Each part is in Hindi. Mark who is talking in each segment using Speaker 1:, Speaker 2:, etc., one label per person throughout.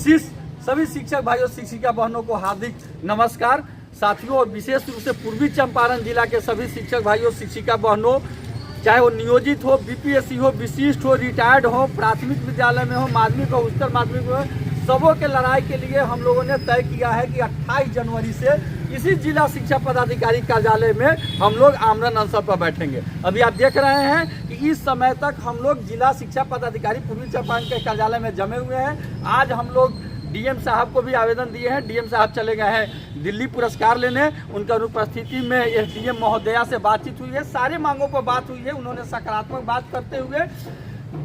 Speaker 1: विशिष्ट सभी शिक्षक भाइयों शिक्षिका बहनों को हार्दिक नमस्कार। साथियों, और विशेष रूप से पूर्वी चंपारण जिला के सभी शिक्षक भाइयों शिक्षिका बहनों, चाहे वो नियोजित हो, बीपीएससी हो, विशिष्ट हो, रिटायर्ड हो, प्राथमिक विद्यालय में हो, माध्यमिक हो, उच्चतर माध्यमिक हो, सबों के लड़ाई के लिए हम लोगों ने तय किया है कि 28 जनवरी से इसी जिला शिक्षा पदाधिकारी कार्यालय में हम लोग आमरण अनशन पर बैठेंगे। अभी आप देख रहे हैं कि इस समय तक हम लोग जिला शिक्षा पदाधिकारी पूर्वी चंपारण के कार्यालय में जमे हुए हैं। आज हम लोग डीएम साहब को भी आवेदन दिए हैं। डीएम साहब चले गए हैं दिल्ली पुरस्कार लेने। उनका अनुपस्थिति में एसडीएम महोदया से बातचीत हुई है, सारे मांगों पर बात हुई है। उन्होंने सकारात्मक बात करते हुए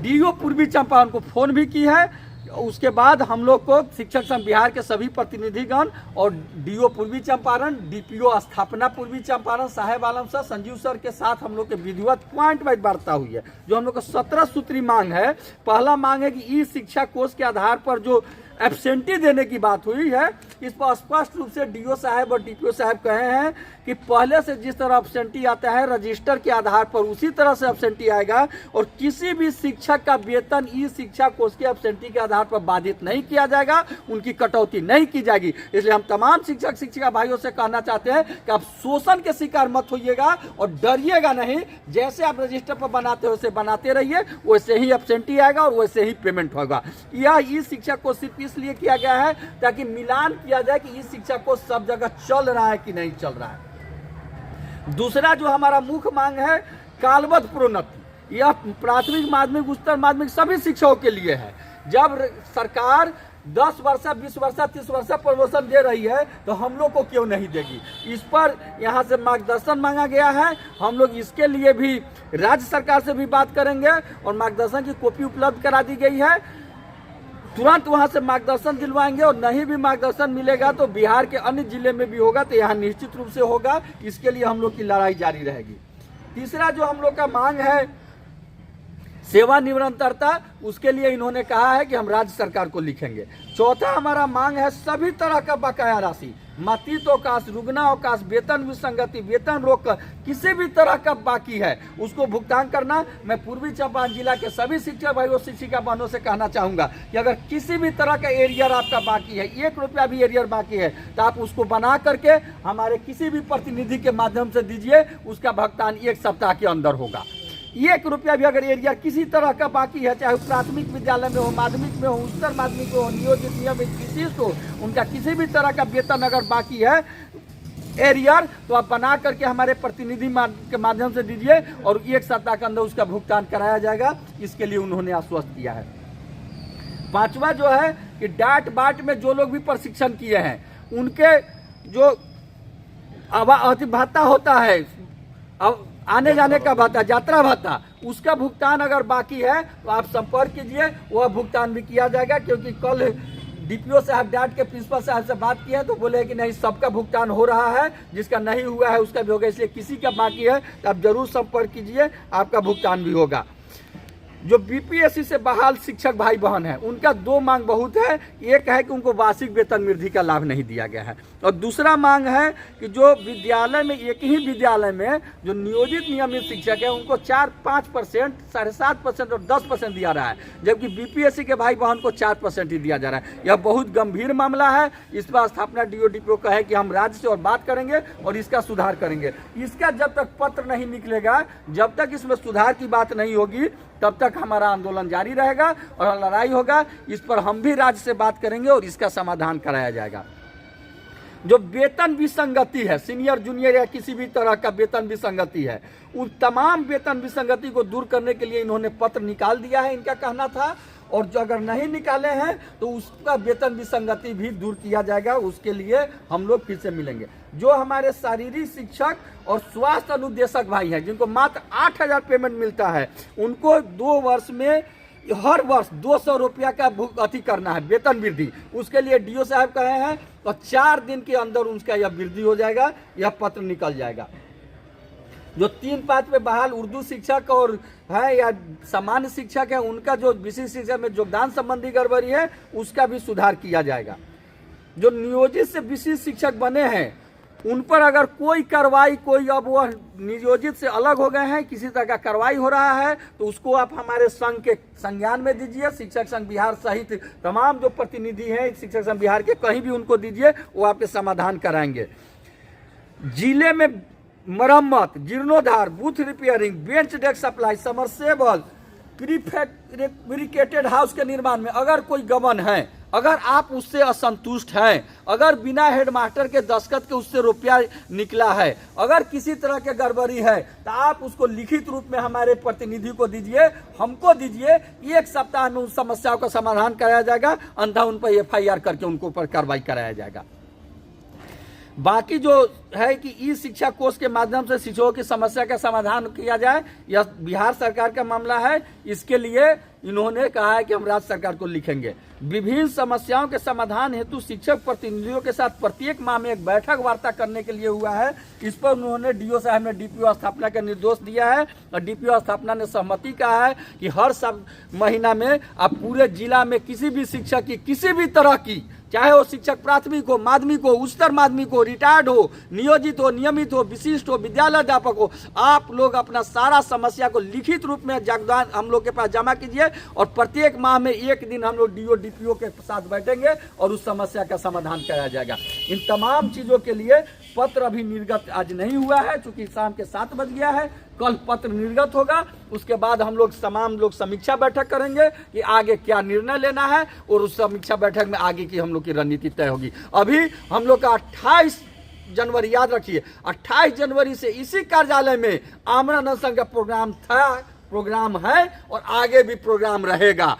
Speaker 1: डीओ पूर्वी चंपारण को फोन भी की है। उसके बाद हम लोग को शिक्षक संघ बिहार के सभी प्रतिनिधिगण और डीओ पूर्वी चंपारण, डीपीओ स्थापना पूर्वी चंपारण साहेब आलम सर, संजीव सर के साथ हम लोग के विधिवत पॉइंट वाइज वार्ता हुई है। जो हम लोग को 17 सूत्री मांग है। पहला मांग है कि ई शिक्षा कोष के आधार पर जो एब्सेंटी देने की बात हुई है, इस पर स्पष्ट रूप से डीओ साहब और डीपीओ साहब कहे हैं कि पहले से जिस तरह एब्सेंटी आता है रजिस्टर के आधार पर उसी तरह से एब्सेंटी आएगा और किसी भी शिक्षक का वेतन ई शिक्षा कोष के एब्सेंटी के आधार पर बाधित नहीं किया जाएगा, उनकी कटौती नहीं की जाएगी। इसलिए हम तमाम शिक्षक शिक्षिका भाइयों से कहना चाहते हैं कि आप शोषण के शिकार मत होइएगा और डरिएगा नहीं। जैसे आप रजिस्टर पर बनाते हो वैसे बनाते रहिए, वैसे ही एब्सेंटी आएगा और वैसे ही पेमेंट होगा। यह ई शिक्षा कोष सिर्फ इसलिए किया गया है ताकि मिलान किया जाए कि इस शिक्षा को सब जगह चल रहा है कि नहीं चल रहा है। दूसरा जो हमारा मुख्य मांग है कालबद्ध प्रोन्नति, यह प्राथमिक माध्यमिक उच्चतर माध्यमिक सभी शिक्षकों के लिए है। जब सरकार 10 वर्षा 20 वर्षा 30 वर्षा प्रमोशन दे रही है तो हम लोग को क्यों नहीं देगी। इस पर यहाँ से मार्गदर्शन मांगा गया है। हम लोग इसके लिए भी राज्य सरकार से भी बात करेंगे और मार्गदर्शन की कॉपी उपलब्ध करा दी गई है। तुरंत वहां से मार्गदर्शन दिलवाएंगे और नहीं भी मार्गदर्शन मिलेगा तो बिहार के अन्य जिले में भी होगा, तो यहाँ निश्चित रूप से होगा। इसके लिए हम लोग की लड़ाई जारी रहेगी। तीसरा जो हम लोग का मांग है सेवा निरंतरता, उसके लिए इन्होंने कहा है कि हम राज्य सरकार को लिखेंगे। चौथा हमारा मांग है सभी तरह का बकाया राशि, मातृत्व अवकाश, रुग्ण अवकाश, वेतन विसंगति, वेतन रोक, किसी भी तरह का बाकी है उसको भुगतान करना। मैं पूर्वी चंपारण जिला के सभी शिक्षक भाइयों शिक्षिका बहनों से कहना चाहूंगा कि अगर किसी भी तरह का एरियर आपका बाकी है, 1 रुपया भी एरियर बाकी है, तो आप उसको बना करके हमारे किसी भी प्रतिनिधि के माध्यम से दीजिए। उसका भुगतान 1 सप्ताह के अंदर होगा। 1 रुपया भी अगर एरिया किसी तरह का बाकी है, चाहे प्राथमिक विद्यालय में हो, माध्यमिक में हो, उच्चतर माध्यमिक में हो, नियोजित नियमित विशिष्ट हो, उनका किसी भी तरह का वेतन अगर बाकी है एरियर, तो आप बना करके हमारे प्रतिनिधि के माध्यम से दीजिए और 1 सप्ताह के अंदर उसका भुगतान कराया जाएगा। इसके लिए उन्होंने आश्वस्त किया है। पांचवा जो है कि डांट बाट में जो लोग भी प्रशिक्षण किए हैं उनके जो भत्ता होता है, अब आने जाने का भत्ता, यात्रा भत्ता, उसका भुगतान अगर बाकी है तो आप संपर्क कीजिए, वह भुगतान भी किया जाएगा। क्योंकि कल डीपीओ साहब डांट के प्रिंसिपल साहब से बात की है तो बोले कि नहीं सबका भुगतान हो रहा है, जिसका नहीं हुआ है उसका भी होगा। इसलिए किसी का बाकी है तो आप जरूर संपर्क कीजिए, आपका भुगतान भी होगा। जो बीपीएससी से बहाल शिक्षक भाई बहन है उनका 2 मांग बहुत है। एक है कि उनको वार्षिक वेतन वृद्धि का लाभ नहीं दिया गया है और दूसरा मांग है कि जो विद्यालय में, एक ही विद्यालय में जो नियोजित नियमित शिक्षक है उनको 4-5%, 7.5% और 10% दिया रहा है, जबकि बीपीएससी के भाई बहन को 4% ही दिया जा रहा है। यह बहुत गंभीर मामला है। इस पर स्थापना डीओ डीपीओ कहे कि हम राज्य से और बात करेंगे और इसका सुधार करेंगे। इसका जब तक पत्र नहीं निकलेगा, जब तक इसमें सुधार की बात नहीं होगी, तब तक हमारा आंदोलन जारी रहेगा और लड़ाई होगा। इस पर हम भी राज्य से बात करेंगे और इसका समाधान कराया जाएगा। जो वेतन विसंगति है, सीनियर जूनियर या किसी भी तरह का वेतन विसंगति है, उन तमाम वेतन विसंगति को दूर करने के लिए इन्होंने पत्र निकाल दिया है, इनका कहना था। और जो अगर नहीं निकाले हैं तो उसका वेतन विसंगति भी दूर किया जाएगा। उसके लिए हम लोग फिर से मिलेंगे। जो हमारे शारीरिक शिक्षक और स्वास्थ्य अनुदेशक भाई हैं जिनको मात्र 8,000 पेमेंट मिलता है, उनको 2 वर्ष में हर वर्ष 200 रुपया का अति करना है वेतन वृद्धि। उसके लिए डीओ साहब कहे हैं तो 4 दिन के अंदर उनका यह वृद्धि हो जाएगा, यह पत्र निकल जाएगा। जो 3-5 पे बहाल उर्दू शिक्षक और है या सामान्य शिक्षक है, उनका जो विशिष्ट शिक्षा में योगदान संबंधी गड़बड़ी है उसका भी सुधार किया जाएगा। जो नियोजित से विशिष्ट शिक्षक बने हैं उन पर अगर कोई कार्रवाई, कोई अब वह नियोजित से अलग हो गए हैं, किसी तरह का कार्रवाई हो रहा है, तो उसको आप हमारे संघ के संज्ञान में दीजिए। शिक्षक संघ बिहार सहित तमाम जो प्रतिनिधि हैं शिक्षक संघ बिहार के, कहीं भी उनको दीजिए, वो आपके समाधान कराएंगे। जिले में मरम्मत, जीर्णोद्धार, booth repairing, bench desk supply, submersible, prefabricated house के निर्माण में अगर कोई गबन है, अगर आप उससे असंतुष्ट हैं, अगर बिना हेडमास्टर के दस्तखत के उससे रुपया निकला है, अगर किसी तरह के गड़बड़ी है, तो आप उसको लिखित रूप में हमारे प्रतिनिधि को दीजिए, हमको दीजिए। 1 सप्ताह में उन समस्याओं का समाधान कराया जाएगा, अन्यथा उन पर FIR करके उनको ऊपर कार्रवाई कराया जाएगा। बाकी जो है कि ई शिक्षा कोष के माध्यम से शिक्षकों की समस्या का समाधान किया जाए, यह बिहार सरकार का मामला है। इसके लिए इन्होंने कहा है कि हम राज्य सरकार को लिखेंगे। विभिन्न समस्याओं के समाधान हेतु शिक्षक प्रतिनिधियों के साथ प्रत्येक माह में एक बैठक वार्ता करने के लिए हुआ है। इस पर उन्होंने DO साहब ने DPO स्थापना का निर्देश दिया है और DPO स्थापना ने सहमति कहा है कि हर महीना में आप पूरे जिला में किसी भी शिक्षक की किसी भी तरह की, चाहे वो शिक्षक प्राथमिक हो, माध्यमिक हो, उच्चतर माध्यमिक हो, रिटायर्ड हो, नियोजित हो, नियमित हो, विशिष्ट हो, विद्यालय अध्यापक हो, आप लोग अपना सारा समस्या को लिखित रूप में जगदान हम लोग के पास जमा कीजिए और प्रत्येक माह में एक दिन हम लोग DO DPO के साथ बैठेंगे और उस समस्या का समाधान कराया जाएगा। इन तमाम चीज़ों के लिए पत्र अभी निर्गत आज नहीं हुआ है, चूंकि शाम के 7 बज गया है। कल पत्र निर्गत होगा, उसके बाद हम लोग तमाम लोग समीक्षा बैठक करेंगे कि आगे क्या निर्णय लेना है और उस समीक्षा बैठक में आगे की हम लोग की रणनीति तय होगी। अभी हम लोग का 28 जनवरी, याद रखिए 28 जनवरी से इसी कार्यालय में आमरण अनशन का प्रोग्राम है और आगे भी प्रोग्राम रहेगा।